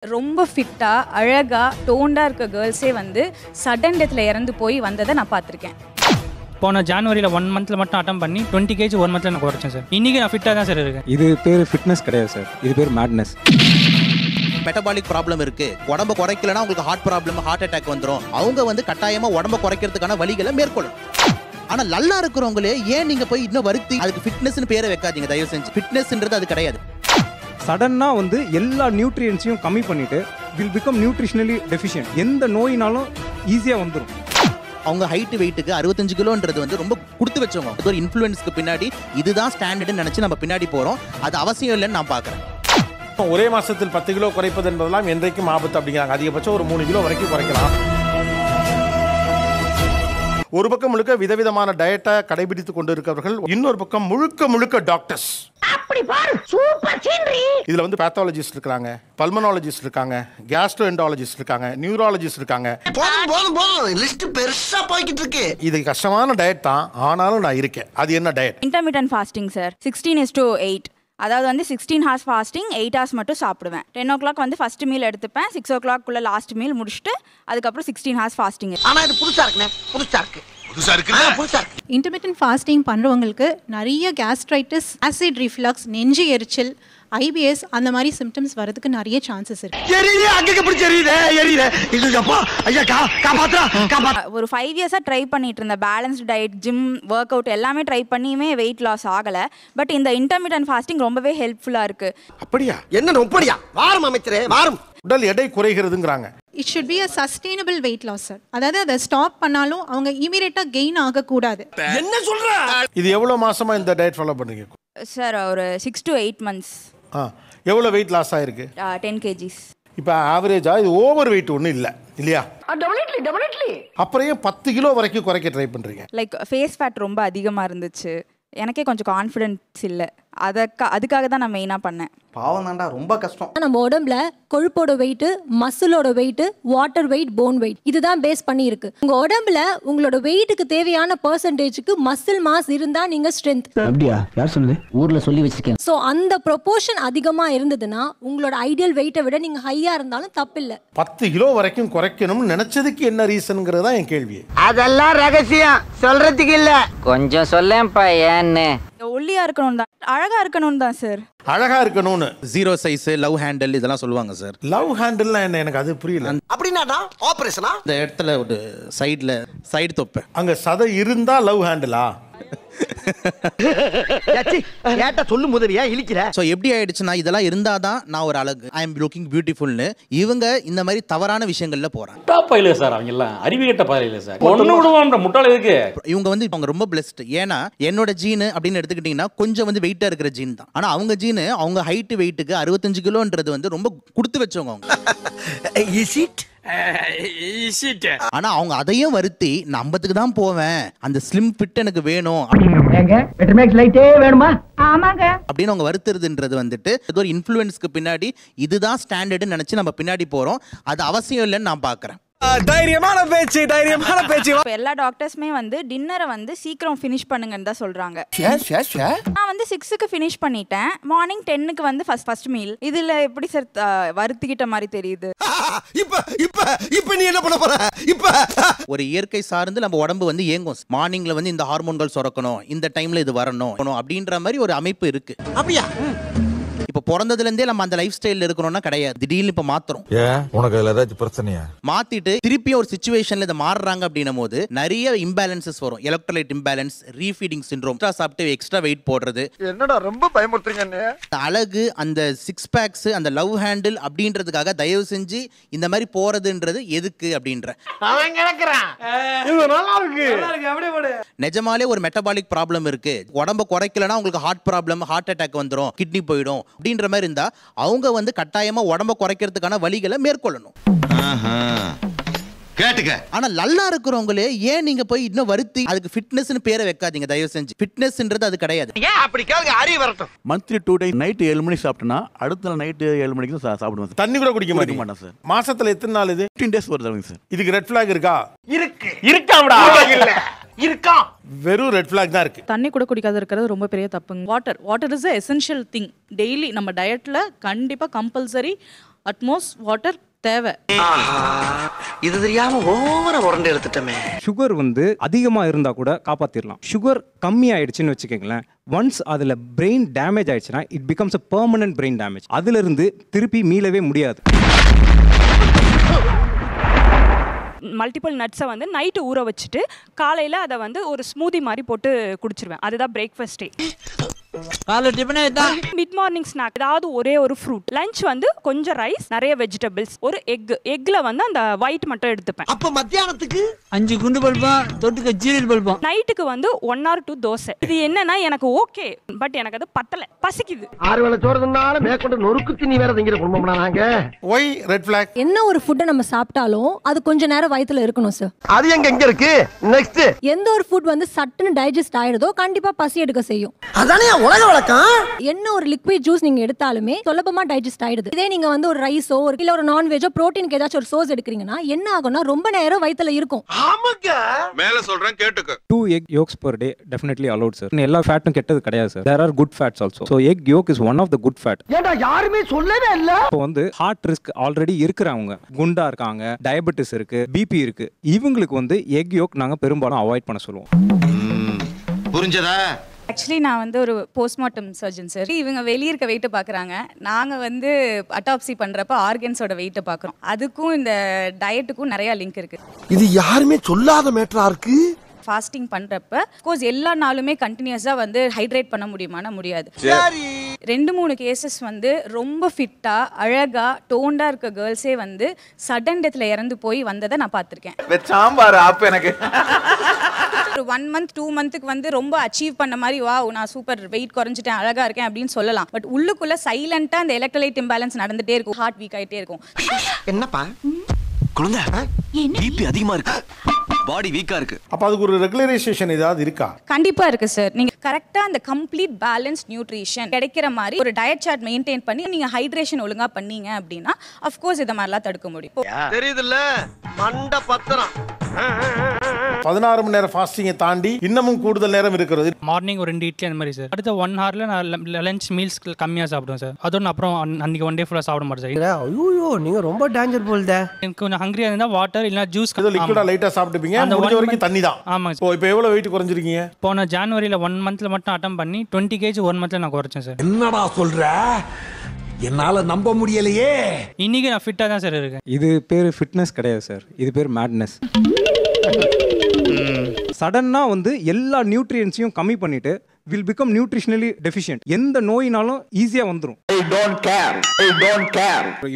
ரொம்ப ஃபிட்டா அழகா டோண்டா இருக்க கேர்ள்ஸே வந்து சடன் டெத்ல இறந்து போய் வந்ததை நான் பார்த்துருக்கேன். போன ஜனவரியில் 1 மந்த்ல மட்டும் அட்டம் பண்ணி 20 kg 1 மந்த்ல நான் குறைச்சேன் சார். இன்னைக்கு நான் ஃபிட்டாக தான் சார் இருக்கேன். இது பேர் ஃபிட்னஸ் கிடையாது சார், இது பேர் மேட்னஸ். மெட்டபாலிக் ப்ராப்ளம் இருக்கு, உடம்ப குறைக்கலனா உங்களுக்கு ஹார்ட் ப்ராப்ளம், ஹார்ட் அட்டாக் வந்துடும். அவங்க வந்து கட்டாயமா உடம்ப குறைக்கிறதுக்கான வழிகளை மேற்கொள்ளும். ஆனா நல்லா இருக்கிறவங்களே ஏன் நீங்க போய் இன்னும் வருத்தி அதுக்கு ஃபிட்னஸ்னு பேரை வைக்காதீங்க தயவு செஞ்சு. ஃபிட்னஸ்ன்றது அது கிடையாது. சடனாக வந்து எல்லா நியூட்ரியன்ஸையும் கம்மி பண்ணிட்டு வில் பிகம் நியூட்ரிஷனலி டெஃபிஷியன்ட். எந்த நோயினாலும் ஈஸியாக வந்துடும். அவங்க ஹைட் வெயிட்டுக்கு 65 கிலோன்றது வந்து ரொம்ப கொடுத்து வச்சவங்க. அது ஒரு இன்ஃப்ளூயன்ஸ்க்கு பின்னாடி இதுதான் ஸ்டாண்டர்ட்னு நினைச்சு நம்ம பின்னாடி போறோம். அது அவசியம் இல்லைன்னு நான் பார்க்குறேன். ஒரே மாசத்தில் 10 கிலோ குறைப்பது என்பதெல்லாம் என்றைக்கும் ஆபத்து அப்படிங்கிறாங்க. அதிகபட்சம் ஒரு 3 கிலோ வரைக்கும் குறைக்கலாம். ஒரு பக்கம் முழுக்க விதவிதமான டயட்டை கடைபிடித்துக் கொண்டிருக்கிறவர்கள், இன்னொரு பக்கம் முழுக்க முழுக்க டாக்டர்ஸ். இதுல வந்து பேத்தாலஜிஸ்ட் இருக்காங்க, பல்மனாலஜிஸ்ட் இருக்காங்க, கேஸ்ட்ரோஎன்டாலஜிஸ்ட் இருக்காங்க, நியூராலஜிஸ்ட் இருக்காங்க. லிஸ்ட் பெருசா போய்கிட்டு இருக்கு. இது கஷ்டமான டயட் தான், ஆனாலும் நான் இருக்கேன். அது என்ன டயட்? Intermittent fasting sir. 16:8. அதாவது வந்து 16 hours ஃபாஸ்டிங், 8 hours மட்டும் சாப்பிடுவேன். 10 o'clock வந்து ஃபர்ஸ்ட் மீல் எடுத்துப்பேன். 6 o'clock குள்ள லாஸ்ட் மீல் முடிச்சுட்டு அதுக்கப்புறம் 16 hours ஃபாஸ்டிங். ஆனா இது புதுசா இருக்குனே, புதுசா இருக்கு. இன்டர்மிட்டன்ட் ஃபாஸ்டிங் பண்ணுறவங்களுக்கு நிறைய கேஸ்ட்ரைட்டிஸ், ஆசிட் ரிஃப்ளக்ஸ், நெஞ்சு எரிச்சல், ஐபிஎஸ் அந்த மாதிரி சிம்டம்ஸ் வரதுக்கு நிறைய சான்சஸ் இருக்கு. ஒரு 5 years ட்ரை பண்ணிட்டு இருந்த balanced diet, gym, work out எல்லாமே ட்ரை பண்ணியுமே வெயிட் லாஸ் ஆகல. பட் இந்த இன்டர்மிட்டன்ட் ஃபாஸ்டிங் ரொம்பவே ஹெல்ப்ஃபுல்லா இருக்கு. அப்படியா? என்ன ரொம்படியா? வாரம் அமைச்சரே வாரம். உடல் எடை குறைகிறதுங்கிறாங்க. It should be a sustainable weight loss sir. அதாவது அதை ஸ்டாப் பண்ணாலும் அவங்க இமீடியட்டாக கெயின் ஆகக்கூடாது. என்ன சொல்ற? இது எவ்வளவு மாசமா இந்த டயட் ஃபாலோ பண்றீங்க? சார் ஒரு 6 to 8 months. எவ்வளவு வெயிட் லாஸ் ஆயிருக்கு? 10 kgs. இப்போ ஆவரேஜா இது ஓவர் வெயிட் ஒன்றும் இல்லை இல்லையா? அப்புறம் ஏன் 10 கிலோ வரைக்கும் குறைக்க ட்ரை பண்றீங்க? லைக் ஃபேஸ் ஃபேட் ரொம்ப அதிகமாக இருந்துச்சு. எனக்கே கொஞ்சம் கான்ஃபிடென்ஸ் இல்லை. அதுக்காக தான் நான் மெயினாக பண்ணேன். பாவம் தான்டா, ரொம்ப கஷ்டம். நம்ம உடம்புல கொழுப்போட வெயிட், மசிலோட weight, water weight, bone weight இதுதான் பேஸ் பண்ணி இருக்கு. உங்க உடம்புல உங்களோட வெயிட்டுக்கு தேவையான பெர்சன்டேஜுக்கு மசில் மாஸ் இருந்தா நீங்க ஸ்ட்ரென்த். அப்படியா? யார் சொன்னது? ஊர்ல சொல்லி வச்சிருக்கேன். சோ அந்த ப்ரொபோர்ஷன் அதிகமா இருந்ததுன்னா உங்களோட ஐடியல் வெயிட்டை விட நீங்க ஹையா இருந்தாலும் தப்பில்லை. 10 கிலோ வரைக்கும் குறைக்கணும்னு நினைச்சதுக்கு என்ன ரீசன்ங்கிறது தான் என் கேள்வி. அதெல்லாம் ரகசியம் சொல்றதுக்கு இல்ல. கொஞ்சம் சொல்லேன்ப்பா ஏன்னு. ஒல்லியா இருக்கணும் தான், அழகா இருக்கணும் தான் சார். அழகா இருக்கணும்னு 0 size, லவ் ஹேண்டில் இதெல்லாம் சொல்லுவாங்க சார். லவ் ஹேண்டில்னா என்ன? எனக்கு அது புரியல. அப்படின்னா ஆபரேஷனா? இந்த இடத்துல ஒரு சைடு தொப்பை அங்க சதை இருந்தா லவ் ஹேண்டிலா? கேட்டா சொல்லும் உதவியா இழிக்கிற. ஸோ எப்படி ஆயிடுச்சுன்னா இதெல்லாம் இருந்தாதான் நான் ஒரு அழகு, ஐ எம் லுக்கிங் பியூட்டிஃபுல்னு இவங்க இந்த மாதிரி தவறான விஷயங்கள்ல போறாங்க. பயில சார், அவங்க எல்லாம் அறிவிகட்ட பயில சார். ஒண்ணு விடுவான்ற முட்டாள் எதுக்கு? இவங்க வந்து அவங்க ரொம்ப பிளஸ்ட். ஏன்னா என்னோட ஜீனு அப்படின்னு எடுத்துக்கிட்டீங்கன்னா கொஞ்சம் வந்து வெயிட்டா இருக்கிற ஜீன் தான். ஆனா அவங்க ஜீனு அவங்க ஹைட் வெயிட்டுக்கு 65 கிலோன்றது வந்து ரொம்ப கொடுத்து வச்சவங்க அவங்க. ஆனா அவங்க அதையும் வருத்தி நான் 50க்கு தான் போவேன், அந்த ஸ்லிம் ஃபிட் எனக்கு வேணும் அப்படின்னு அவங்க வருத்துறதுன்றது வந்துட்டு இது ஒரு இன்ஃப்ளூயன்ஸ்க்கு பின்னாடி இதுதான் ஸ்டாண்டர்ட்னு நினைச்சு நம்ம பின்னாடி போறோம். அது அவசியம் இல்லைன்னு நான் பாக்குறேன். தைரியமான பேச்சு. இப்போ எல்லா டாக்டர்ஸுமே வந்து டின்னரை வந்து சீக்கிரம் ஃபினிஷ் பண்ணுங்கன்னு தான் சொல்றாங்க. நான் வந்து 6க்கு ஃபினிஷ் பண்ணிட்டேன். மார்னிங் 10க்கு வந்து ஃபர்ஸ்ட் மீல். இதுல எப்படி சார் வருத்திக்கிட்ட மாதிரி தெரியுது? இப்ப நீ என்ன பண்ண போற? இப்ப ஒரு இயற்கை சார்ந்து நம்ம உடம்பு வந்து இயங்கும். மார்னிங்ல வந்து இந்த ஹார்மோன்கள் சுரக்கணும், இந்த டைம்ல இது வரணும் அப்படின்ற மாதிரி ஒரு அமைப்பு இருக்கு. அப்படியா? இப்ப பிறந்ததுல இருந்தே நம்ம அந்த லைஃப் ஸ்டைல்ல இருக்கணும்னா கிடையாது. திடீர்னு இப்ப மாத்துறோம். உனக்கு அதுல ஏதாச்சும் பிரச்சனையா? மாத்திட்டு திருப்பி ஒரு சிச்சுவேஷன்ல இதை மாறுறாங்க அப்படின்னும் போது நிறைய இம்பேலன்சஸ் வரும். எலக்ட்ரோலைட் இம்பேலன்ஸ், ரீஃபீடிங் சிண்ட்ரோம், எக்ஸ்ட்ரா சாப்பிட்டு எக்ஸ்ட்ரா வெயிட் போடுறது. என்னடா ரொம்ப பயமுறுத்துறீங்க. அழகு, அந்த 6 packs, அந்த லவ் ஹேண்டில் அப்படின்றதுக்காக தயவு செஞ்சு இந்த மாதிரி போறதுன்றது எதுக்கு அப்படின்ற நிஜமாலே ஒரு மெட்டபாலிக் ப்ராப்ளம் இருக்கு, உடம்ப குறைக்கலனா உங்களுக்கு ஹார்ட் ப்ராப்ளம், ஹார்ட் அட்டாக் வந்துடும், கிட்னி போயிடும் அப்படின்ற மாதிரி இருந்தா அவங்க வந்து கட்டாயமா உடம்ப குறைக்கிறதுக்கான வழிகளை மேற்கொள்ளணும். ஆனா நல்லா இருக்கிறவங்களே ஏன் நீங்க போய் இன்னும் வருத்தி அதுக்கு ஃபிட்னஸ்னு பேரை வைக்காதீங்க தயவு செஞ்சு. ஃபிட்னஸ்ன்றது அது கிடையாது. அப்படி கேளுங்க, அறிய வரட்டும். மந்த்லி 2 days நைட் 7 மணிக்கு சாப்பிட்டேன்னா அடுத்த நாள் நைட் 7 மணிக்கு சாப்பிடுவேன். தண்ணி கூட குடிக்க மாட்டேன் சார். மாசத்துல எத்தனை நாள் இது? 15 days வருதுங்க சார். இதுக்கு ரெட் ஃபிளாக் இருக்கா? இருக்காம்டா. இருக்கா? வெறும் ரெட் ஃபிளாக் தான் இருக்கு. தண்ணி கூட குடிக்காத இருக்கிறது ரொம்ப பெரிய தப்புங்க. Water is essential thing. Daily நம்ம டயட்ல கண்டிப்பா கம்பல்சரி அட்மோஸ்ட் வாட்டர் தேவை. இது தெரியாம ஓவர உரண்டு எடுத்துட்டமே. சுகர் வந்து அதிகமா இருந்தா கூட காப்பாத்திரலாம். சுகர் கம்மி ஆயிடுச்சுன்னு வச்சுக்கோங்களேன், ஒன்ஸ் அதுல பிரெயின் டேமேஜ் ஆயிடுச்சுன்னா it becomes a permanent brain damage. அதுல இருந்து திருப்பி மீளவே முடியாது. மல்டிபிள் நட்ஸை வந்து நைட்டு ஊற வச்சுட்டு காலையில் அதை வந்து ஒரு ஸ்மூதி மாதிரி போட்டு குடிச்சிருவேன். அதுதான் பிரேக்ஃபாஸ்டே. மிட் மார்னிங் ஸ்நாக் ஏதாவது ஒரே ஒரு ஃப்ரூட். லஞ்ச் வந்து கொஞ்சம் ரைஸ், நிறைய வெஜிடபிள்ஸ், ஒரு எக்ல வந்து அந்த ஒயிட் மட்டும் எடுத்துப்பேன். அப்ப மத்தியானத்துக்கு 5 குண்டு பல்பம் தொட்டுக்க ஜீரல் பல்பம். நைட்டுக்கு வந்து 1 or 2 தோசை. இது என்னன்னா எனக்கு ஓகே, பட் எனக்கு அது பத்தல, பசிக்குது. 6 வேளை சோறுனால மேற்கொண்டு நொறுக்கு திணி வேற திங்கிற குடும்பம்னா நாங்க. Why red flag. என்ன ஒரு ஃபுட்டை நம்ம சாப்பிட்டாலும் அது கொஞ்ச நேரம் வயித்துல இருக்கணும் சார். அது எங்க இருக்கு? நெக்ஸ்ட் எந்த ஒரு ஃபுட் வந்து சட்டுன்னு டைஜஸ்ட் ஆயிடுதோ கண்டிப்பா பசி எடுக்க செய்யும். அதானே உலக வழக்கம். என்ன ஒரு லிக்விட் ஜூஸ் நீங்க எடுத்தாலுமே சுலபமா டைஜஸ்ட் ஆயிடுது. இதே நீங்க வந்து ஒரு ரைஸோ இல்ல ஒரு நான்வெஜோ புரோட்டீனுக்கு ஏதாச்சும் ஒரு சோர்ஸ் எடுக்கிறீங்கன்னா என்ன ஆகும்னா ரொம்ப நேரம் வயித்துல இருக்கும். ஆமாங்க. மேல சொல்றேன் கேட்டுக்க. 2 egg yolks per day definitely allowed sir. எல்லா ஃபேட்டும் கெட்டது கிடையாது sir. There are good fats also. So egg yolk is one of the good fat. ஏண்டா யாருமே சொல்லவே இல்ல. இப்போ வந்து ஹார்ட் ரிஸ்க் ஆல்ரெடி இருக்கிறவங்க, குண்டா இருக்காங்க, டயபெட்டிஸ் இருக்கு, பிபி இருக்கு, இவங்களுக்கு வந்து எக் யோக் நாங்க பெரும்பாலும் அவாய்ட் பண்ண சொல்லுவோம். புரிஞ்சதா? ஆக்சுவலி நான் வந்து ஒரு போஸ்ட்மார்ட்டம் சர்ஜன் சார். இவங்க வெளியே இருக்க வெயிட்டை பார்க்குறாங்க, நாங்கள் வந்து அட்டாப்சி பண்ணுறப்ப ஆர்கன்ஸோட வெயிட்டை பார்க்குறோம். அதுக்கும் இந்த டயட்டுக்கும் நிறையா லிங்க் இருக்குது. இது யாருமே சொல்லாத மேட்டரா இருக்கு. ஃபாஸ்டிங் பண்ணுறப்ப கோர்ஸ் எல்லா நாளுமே கண்டினியூஸாக வந்து ஹைட்ரேட் பண்ண முடியுமானா முடியாது. 2-3 கேசஸ் வந்து ரொம்ப ஃபிட்டாக அழகாக டோண்டாக இருக்க கேர்ள்ஸே வந்து சடன் டெத்தில் இறந்து போய் வந்ததை நான் பார்த்துருக்கேன். சாம்பார் அப்ப எனக்கு ஒரு 1 month 2 monthக்கு வந்து ரொம்ப அச்சீவ் பண்ண மாதிரி வா நான் சூப்பர் வெயிட் குறைஞ்சிட்டேன் அழகாக இருக்கேன் அப்படின்னு சொல்லலாம். பட் உள்ளுக்குள்ளே சைலண்ட்டாக அந்த எலக்ட்ரோலைட் இம்பேலன்ஸ் நடந்துகிட்டே இருக்கும், ஹார்ட் வீக் ஆகிட்டே இருக்கும். என்னப்பா குழந்தை பிபி அதிகமா இருக்கு, பாடி வீக்கா இருக்கு. அப்ப அதுக்கு ஒரு ரெகுலரைசேஷன் ஏதாவது இருக்கா? கண்டிப்பா இருக்கு சார். நீங்க கரெக்டா அந்த கம்ப்ளீட் பேலன்ஸ் நியூட்ரிஷன் கிடைக்கிற மாதிரி ஒரு டயட் சார்ட் மெயின்டைன் பண்ணி நீங்க ஹைட்ரேஷன் ஒழுங்கா பண்ணீங்க அப்படின்னா of course இத மாதிரிலாம் தடுக்க முடியும். தெரியுதுல்ல மண்ட பத்திரம். 16 மணி நேரம் ஃபாஸ்டிங்கை தாண்டி இன்னமும் கூடுதல் நேரம் இருக்கிறது. மார்னிங் ஒரு 2 இட்லி அந்த மாதிரி சார். அடுத்த 1 hourல நான் லஞ்ச் மீல்ஸ் கம்மியாக சாப்பிடுவேன் சார். அதோட அப்புறம் அன்னைக்கு 1 day ஃபுல்லாக சாப்பிட மாட்டேன் சார். ஐயோ நீங்க ரொம்ப டேஞ்சர் போல்தே. எனக்கு கொஞ்சம் ஹங்கிரியாக இருந்தால் வாட்டர் இல்லைனா ஜூஸ் லிக்விடா லைட்டா சாப்பிட்டுப்பீங்க. முடிஞ்ச வரைக்கும் தண்ணி தான். ஆமாங்க சார். இப்போ எவ்வளவு வெயிட் குறைஞ்சிருக்கீங்க? போன ஜனவரியில் 1 monthல மட்டும் அட்டம் பண்ணி 20 kg 1 monthல நான் குறைச்சேன் சார். என்னடா சொல்ற? என்னால நம்ப முடியலையே. இன்னைக்கு நான் ஃபிட்டாக தான் சார் இருக்கேன். இது பேர் ஃபிட்னஸ் கிடையாது சார், இது பேர் மேட்னஸ். சடனா வந்து எல்லா நியூட்ரியன்ஸையும் கம்மி பண்ணிட்டு will become nutritionally deficient. எந்த நோயினாலும் ஈஸியா வந்துரும்.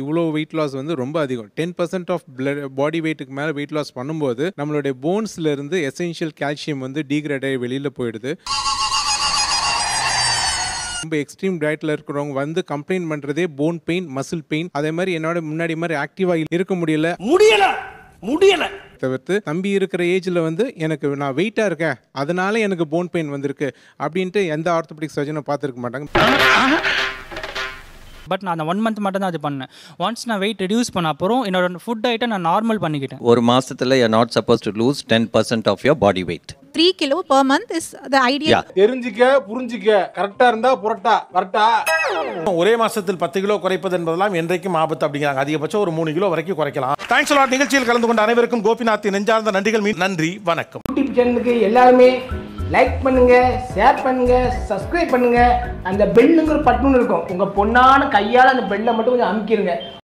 இவ்வளோ வெயிட் லாஸ் வந்து ரொம்ப அதிகம். 10% ஆஃப் பாடி வெயிட்டுக்கு மேலே வெயிட் லாஸ் பண்ணும்போது நம்மளுடைய போன்ஸ்ல இருந்து எசென்ஷியல் கால்சியம் வந்து டீக்ரேட் ஆகி வெளியில போயிடுது. ரொம்ப எக்ஸ்ட்ரீம் டயட்ல இருக்கிறவங்க வந்து கம்ப்ளைண்ட் பண்றதே போன் பெயின், மசில் பெயின். அதே மாதிரி என்னோட முன்னாடி மாதிரி ஆக்டிவா இருக்க முடியல தவிர்த்து தம்பி இருக்கிற ஏஜ்ல வந்து எனக்கு நான் வெயிட்டா இருக்கேன் அதனால எனக்கு போன் பெயின் வந்திருக்கு அப்படின்ட்டு எந்த ஆர்த்தோபெடிக் சர்ஜனும் பார்த்துருக்க மாட்டாங்க. பட் நான் அந்த 1 month மட்டும் தான் அது பண்ணேன். ஒன்ஸ் நான் வெயிட் ரெடியூஸ் பண்ண அப்புறம் என்னோட ஃபுட் டயட்டை நான் நார்மல் பண்ணிக்கிட்டேன். ஒரு மாசத்துல you are not supposed to lose 10% of your body weight. 3 kilo per month is the ideal. தெரிஞ்சிக்க புரிஞ்சிக்க கரெக்டா இருந்தா புரட்டா வரட்டா. ஒரே மாசத்தில் 10 கிலோ குறைப்பது என்பதெல்லாம் என்றைக்கும் ஆபத்து அப்படிங்கிறாங்க. அதிகபட்சம் ஒரு 3 கிலோ வரைக்கும் குறைக்கலாம். Thanks a lot. நிகழ்ச்சியில் கலந்து கொண்ட அனைவருக்கும் கோபிநாத்தின் நெஞ்சார்ந்த நன்றிகள். நன்றி, வணக்கம். யூடியூப் சேனலுக்கு எல்லாருமே லைக் பண்ணுங்க, ஷேர் பண்ணுங்க, சப்ஸ்கிரைப் பண்ணுங்க. அந்த பெல்லுங்கிற பட்டன் இருக்கும், உங்க பொண்ணான கையால அந்த பெல்லை மட்டும் கொஞ்சம் அமுக்கிடுங்க.